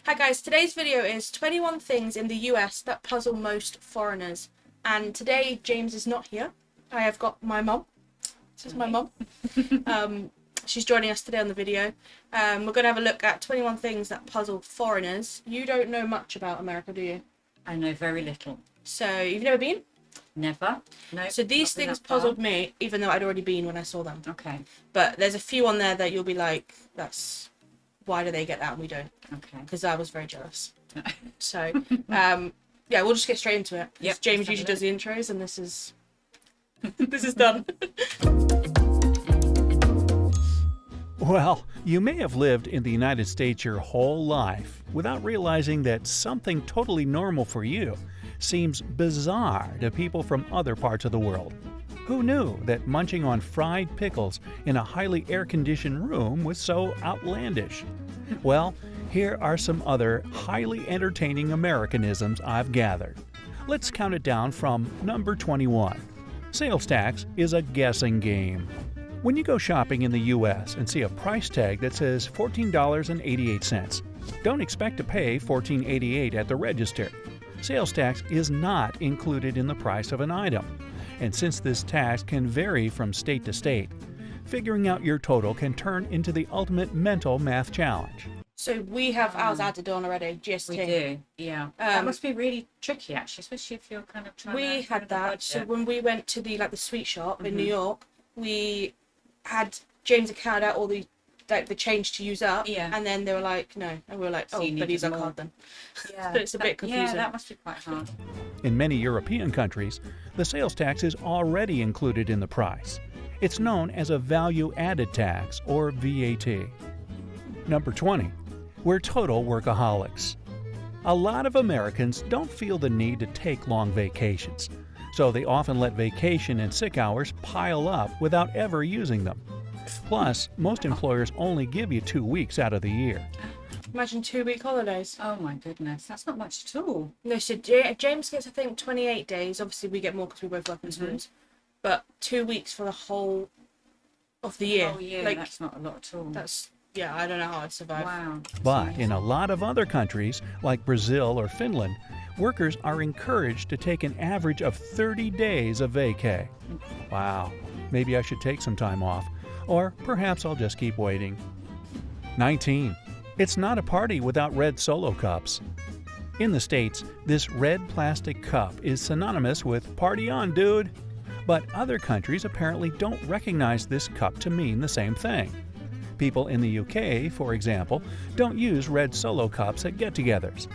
Hi guys, today's video is 21 things in the US that puzzle most foreigners. And today James is not here. I have got my mum. This is my mum. She's joining us today on the video. We're going to have a look at 21 things that puzzle foreigners. You don't know much about America, do you? I know very little. So, you've never been? Never. No. So these things puzzled me, even though I'd already been when I saw them. Okay. But there's a few on there that you'll be like, why do they get that and we don't? Okay. Because I was very jealous. So, yeah, we'll just get straight into it. Yep, James usually does the intros, and this is done. Well, you may have lived in the United States your whole life without realizing that something totally normal for you seems bizarre to people from other parts of the world. Who knew that munching on fried pickles in a highly air-conditioned room was so outlandish? Well, here are some other highly entertaining Americanisms I've gathered. Let's count it down from number 21. Sales tax is a guessing game. When you go shopping in the U.S. and see a price tag that says $14.88, don't expect to pay $14.88 at the register. Sales tax is not included in the price of an item. And since this tax can vary from state to state, figuring out your total can turn into the ultimate mental math challenge. So we have ours added on already, GST. We do, yeah. That must be really tricky, actually, especially if you're kind of trying We to... had that. So when we went to the sweet shop in New York, we had James counted out all the change to use up, and then they were like, no, and we were like, So oh, but use our card then. Yeah. So it's a bit confusing. Yeah, that must be quite hard. In many European countries, the sales tax is already included in the price. It's known as a value-added tax, or VAT. Number 20. We're total workaholics. A lot of Americans don't feel the need to take long vacations, so they often let vacation and sick hours pile up without ever using them. Plus, most employers only give you 2 weeks out of the year. Imagine 2-week holidays. Oh my goodness, that's not much at all. No, so James gets, I think, 28 days. Obviously, we get more because we both work in schools. But 2 weeks for the whole of the year. Oh yeah, that's not a lot at all. Yeah, I don't know how I'd survive. Wow. But in a lot of other countries, like Brazil or Finland, workers are encouraged to take an average of 30 days of vacay. Wow, maybe I should take some time off. Or perhaps I'll just keep waiting. 19. It's not a party without red Solo cups. In the States, this red plastic cup is synonymous with "party on, dude." But other countries apparently don't recognize this cup to mean the same thing. People in the UK, for example, don't use red Solo cups at get-togethers.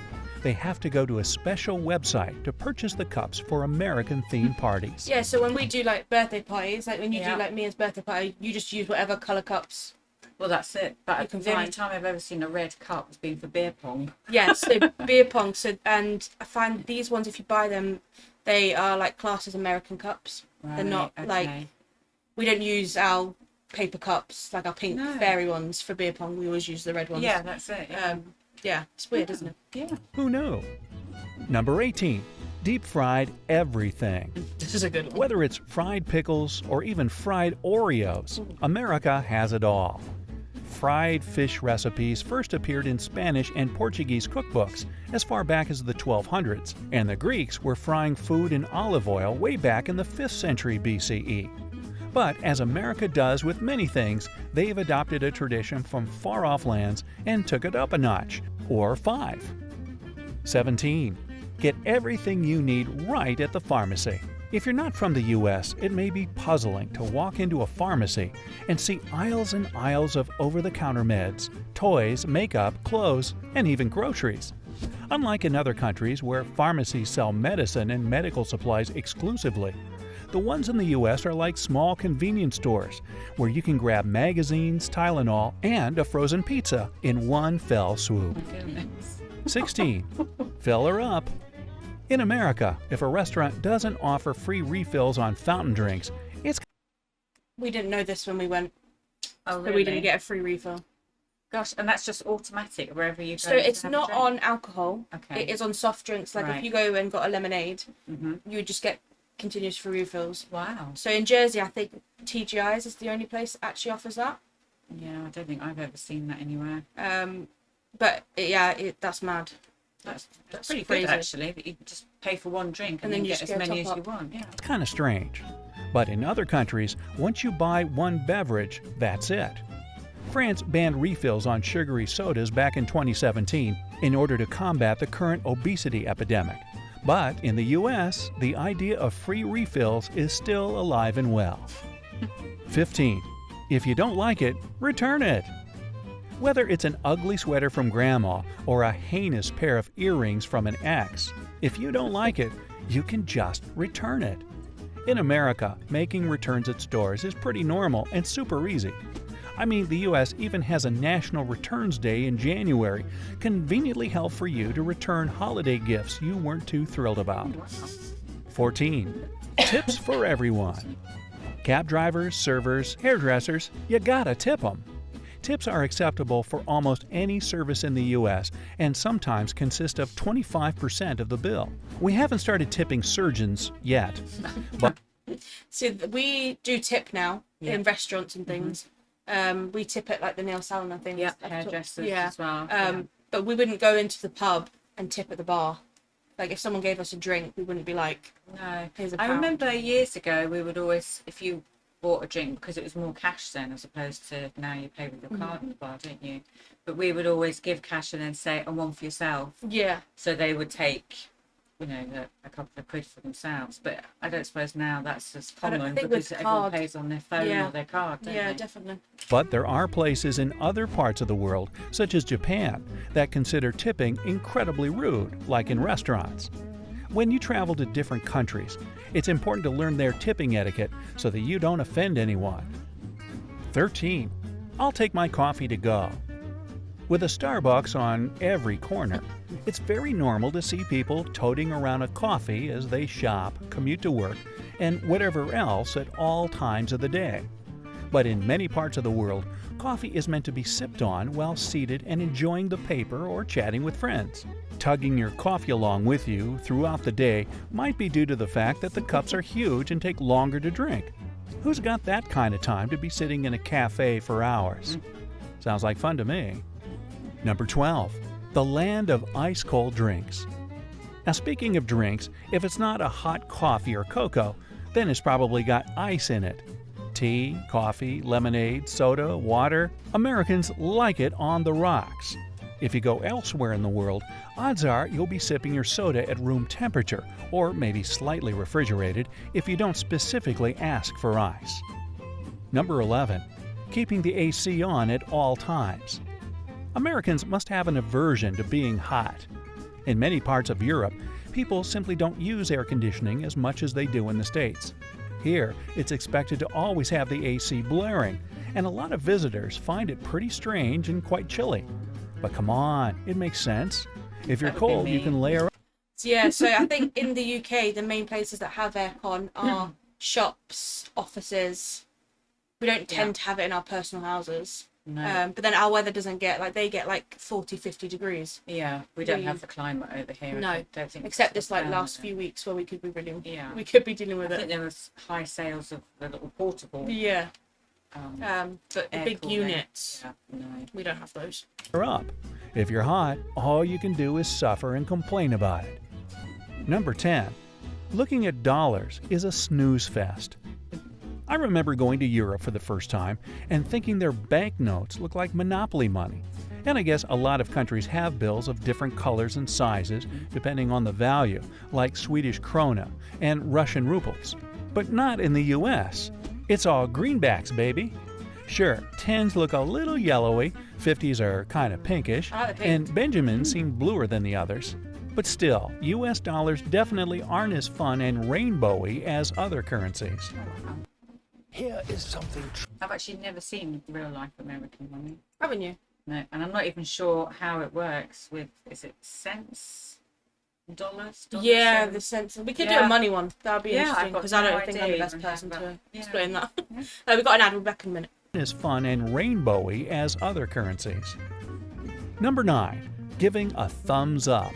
They have to go to a special website to purchase the cups for American-themed parties. Yeah, so when we do birthday parties, when you do Mia's birthday party, you just use whatever colour cups. Well, that's it. But can the only find. time I've ever seen a red cup has been for beer pong. Yeah, so beer pong. So, and I find these ones, if you buy them, they are classed as American cups. Right, They're not we don't use our paper cups, like our pink fairy ones for beer pong. We always use the red ones. Yeah, that's it. Yeah, it's weird, isn't it? Yeah. Who knew? Number 18. Deep-fried everything. This is a good one. Whether it's fried pickles or even fried Oreos, America has it all. Fried fish recipes first appeared in Spanish and Portuguese cookbooks as far back as the 1200s, and the Greeks were frying food in olive oil way back in the 5th century BCE. But as America does with many things, they've adopted a tradition from far-off lands and took it up a notch, or 5. 17. Get everything you need right at the pharmacy. If you're not from the U.S., it may be puzzling to walk into a pharmacy and see aisles and aisles of over-the-counter meds, toys, makeup, clothes, and even groceries. Unlike in other countries where pharmacies sell medicine and medical supplies exclusively, the ones in the U.S. are like small convenience stores where you can grab magazines, Tylenol, and a frozen pizza in one fell swoop. 16. Fill her up. In America, if a restaurant doesn't offer free refills on fountain drinks, it's... We didn't know this when we went. Oh, So really? we didn't get a free refill. Gosh, and that's just automatic wherever you go. So it's not on alcohol. Okay. It is on soft drinks. Like if you go and got a lemonade, you would just get continuous free refills. Wow. So in Jersey, I think TGI's is the only place that actually offers that. Yeah, I don't think I've ever seen that anywhere. But yeah, that's mad. That's pretty crazy. good, actually, that you just pay for one drink and then you get just as get a many as top you up. want. Yeah. It's kind of strange. But in other countries, once you buy one beverage, that's it. France banned refills on sugary sodas back in 2017 in order to combat the current obesity epidemic. But in the US, the idea of free refills is still alive and well. 15. If you don't like it, return it. Whether it's an ugly sweater from grandma or a heinous pair of earrings from an ex, if you don't like it, you can just return it. In America, making returns at stores is pretty normal and super easy. I mean, the US even has a National Returns Day in January, conveniently held for you to return holiday gifts you weren't too thrilled about. 14. Tips for everyone. Cab drivers, servers, hairdressers, you gotta tip them. Tips are acceptable for almost any service in the U.S. and sometimes consist of 25% of the bill. We haven't started tipping surgeons yet, but So we do tip now in restaurants and things. We tip at like the nail salon and things. Yeah, hairdressers as well. But we wouldn't go into the pub and tip at the bar. Like if someone gave us a drink, we wouldn't be like, No. here's a I pound. remember years ago we would always, if you bought a drink, because it was more cash then as opposed to now you pay with your card at the bar, don't you? But we would always give cash and then say, and one for yourself. Yeah. So they would take, you know, a couple of quid for themselves. But I don't suppose now that's as I common think because with everyone card. pays on their phone Yeah. or their card, don't Yeah, they? definitely. But there are places in other parts of the world, such as Japan, that consider tipping incredibly rude, like in restaurants. When you travel to different countries, it's important to learn their tipping etiquette so that you don't offend anyone. 13. I'll take my coffee to go. With a Starbucks on every corner, it's very normal to see people toting around a coffee as they shop, commute to work, and whatever else at all times of the day. But in many parts of the world, coffee is meant to be sipped on while seated and enjoying the paper or chatting with friends. Tugging your coffee along with you throughout the day might be due to the fact that the cups are huge and take longer to drink. Who's got that kind of time to be sitting in a cafe for hours? Sounds like fun to me. Number 12. The land of ice-cold drinks. Now, speaking of drinks, if it's not a hot coffee or cocoa, then it's probably got ice in it. Tea, coffee, lemonade, soda, water. Americans like it on the rocks. If you go elsewhere in the world, odds are you'll be sipping your soda at room temperature, or maybe slightly refrigerated if you don't specifically ask for ice. Number 11. Keeping the AC on at all times. Americans must have an aversion to being hot. In many parts of Europe, people simply don't use air conditioning as much as they do in the States. Here, it's expected to always have the AC blaring, and a lot of visitors find it pretty strange and quite chilly. But come on, it makes sense. If you're That would be cold, you me. can layer up. Yeah, so I think in the UK, the main places that have aircon are shops, offices. We don't tend to have it in our personal houses. No. But then our weather doesn't get, like, they get like 40, 50 degrees. Yeah, we don't have the climate over here. No, I don't think except it's this like around last it. few weeks where we could be really, Yeah. we could be dealing with I think it. there was high sales of the little portable Yeah, um, but the air big cooling. units, Yeah, no. we don't have those. Up. If you're hot, all you can do is suffer and complain about it. Number 10. Looking at dollars is a snooze-fest. I remember going to Europe for the first time and thinking their banknotes looked like Monopoly money. And I guess a lot of countries have bills of different colors and sizes depending on the value, like Swedish krona and Russian rubles. But not in the US. It's all greenbacks, baby. Sure, 10s look a little yellowy, 50s are kind of pinkish, I like the pink. and Benjamins seem bluer than the others. But still, US dollars definitely aren't as fun and rainbowy as other currencies. Here is something I've actually never seen real life American money. Haven't you? No, and I'm not even sure how it works with, is it cents? Dollars? Yeah, cents? the sense. We could do Yeah. a money one. That'd be Yeah, interesting I've got because I no don't think I'm the idea best even how person that- to yeah. explain that. Yeah. We got an ad. We'll be back in a minute. As fun and rainbowy as other currencies. Number 9. Giving a thumbs up.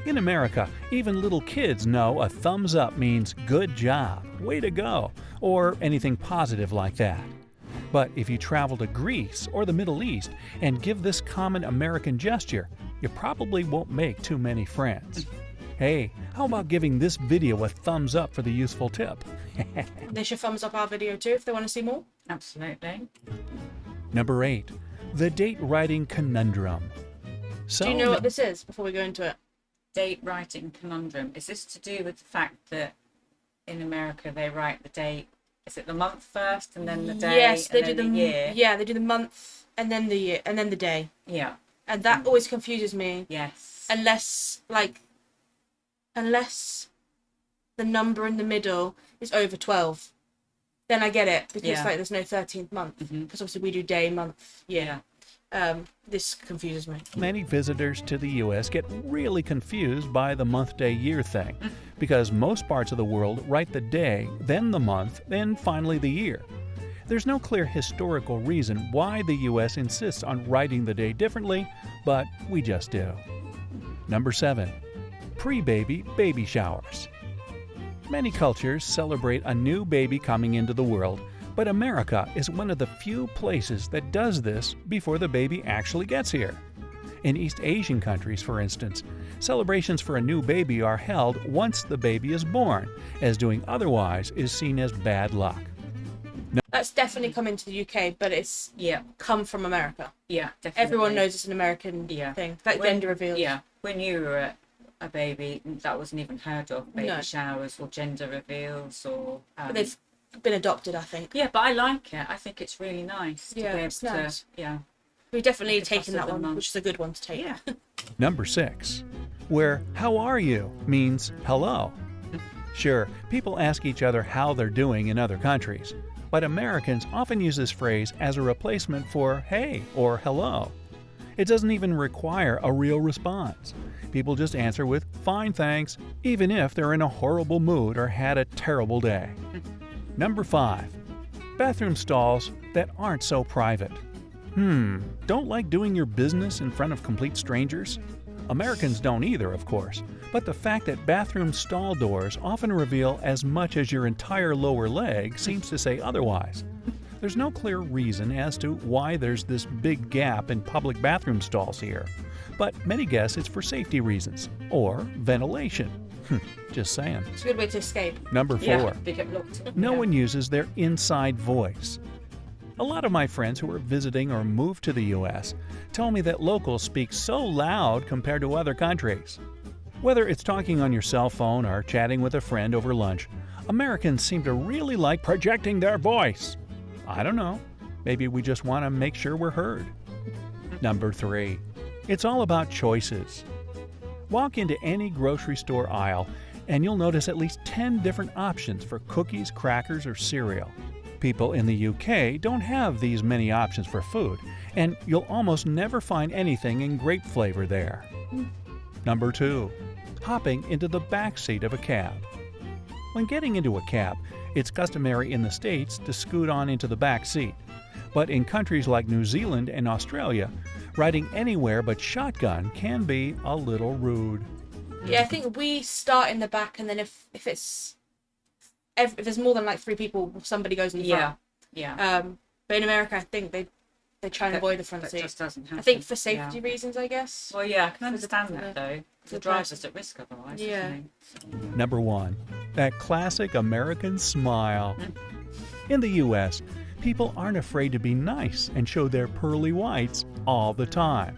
In America, even little kids know a thumbs up means good job, way to go, or anything positive like that. But if you travel to Greece or the Middle East and give this common American gesture, you probably won't make too many friends. Hey, how about giving this video a thumbs up for the useful tip? They should thumbs up our video too if they want to see more. Absolutely. Number 8. The date writing conundrum. So, Do you know what this is before we go into it? Date writing conundrum. Is this to do with the fact that in America they write the date? Is it the month first and then the day? Yes, they and do then the year. Yeah, they do the month and then the year and then the day. Yeah. And that always confuses me. Yes. Unless the number in the middle is over 12. Then I get it, because Yeah. like there's no 13th month, because obviously we do day, month, year. This confuses me. many visitors to the U.S. get really confused by the month, day, year thing, because most parts of the world write the day, then the month, then finally the year. There's no clear historical reason why the U.S. insists on writing the day differently, but we just do. Number 7. Pre-baby baby showers. Many cultures celebrate a new baby coming into the world, but America is one of the few places that does this before the baby actually gets here. In East Asian countries, for instance, celebrations for a new baby are held once the baby is born, as doing otherwise is seen as bad luck. That's definitely come into the UK, but it's come from America. Yeah, definitely. Everyone knows it's an American thing. Like gender reveals. Yeah, when you were a baby, that wasn't even heard of. Baby showers or gender reveals or. But they've been adopted, I think. Yeah, but I like it. I think it's really nice to be able it's nice. to. Yeah. We've definitely Like a taken that fuss of the one, month. which is a good one to take. Yeah. Number 6, where "how are you" means hello. Sure, people ask each other how they're doing in other countries, but Americans often use this phrase as a replacement for hey or hello. It doesn't even require a real response. People just answer with fine thanks, even if they're in a horrible mood or had a terrible day. Number 5, bathroom stalls that aren't so private. Don't like doing your business in front of complete strangers? Americans don't either, of course, but the fact that bathroom stall doors often reveal as much as your entire lower leg seems to say otherwise. There's no clear reason as to why there's this big gap in public bathroom stalls here, but many guess it's for safety reasons or ventilation. Just saying. It's a good way to escape. Number 4. Yeah, they get locked. No one uses their inside voice. A lot of my friends who are visiting or moved to the U.S. tell me that locals speak so loud compared to other countries. Whether it's talking on your cell phone or chatting with a friend over lunch, Americans seem to really like projecting their voice. I don't know. Maybe we just want to make sure we're heard. Number 3. It's all about choices. Walk into any grocery store aisle and you'll notice at least 10 different options for cookies, crackers, or cereal. People in the UK don't have these many options for food, and you'll almost never find anything in grape flavor there. Number 2. Hopping into the back seat of a cab. When getting into a cab, it's customary in the States to scoot on into the back seat. But in countries like New Zealand and Australia, riding anywhere but shotgun can be a little rude. Yeah, I think we start in the back, and then if there's more than like 3 people, somebody goes in the front. Yeah. But in America, I think they try and avoid the front That seat. just doesn't happen. I think for safety reasons, I guess. Well, yeah, I can For understand the- that though. the The driver's person. at risk otherwise. Yeah. Isn't Number 1. That classic American smile. In the U.S., people aren't afraid to be nice and show their pearly whites all the time.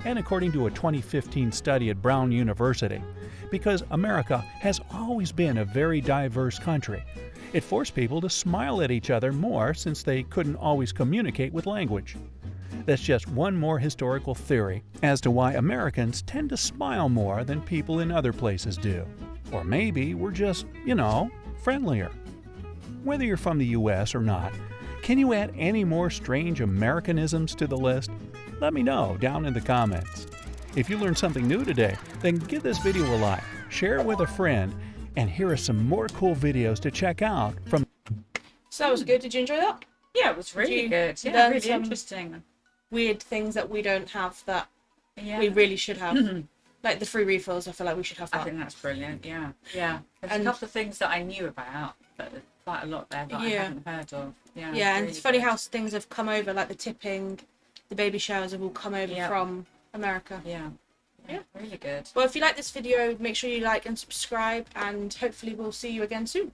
And according to a 2015 study at Brown University, because America has always been a very diverse country, it forced people to smile at each other more since they couldn't always communicate with language. That's just one more historical theory as to why Americans tend to smile more than people in other places do. Or maybe we're just, friendlier. Whether you're from the U.S. or not, can you add any more strange Americanisms to the list? Let me know down in the comments. If you learned something new today, then give this video a like, share it with a friend, and here are some more cool videos to check out from. So that was good. Did you enjoy that? Yeah, it was really you good. Yeah, learn really some- interesting. Weird things that we don't have that Yeah. we really should have. Like the free refills, I feel like we should have I that. think that's brilliant. Yeah. There's And- a couple of things that I knew about, but quite a lot there that I Yeah. hadn't heard of. Yeah, Yeah, and really it's funny good. how things have come over, like the tipping, the baby showers have all come over Yeah. from America. Yeah. Yeah. Really good. Well, if you like this video, make sure you like and subscribe, and hopefully we'll see you again soon.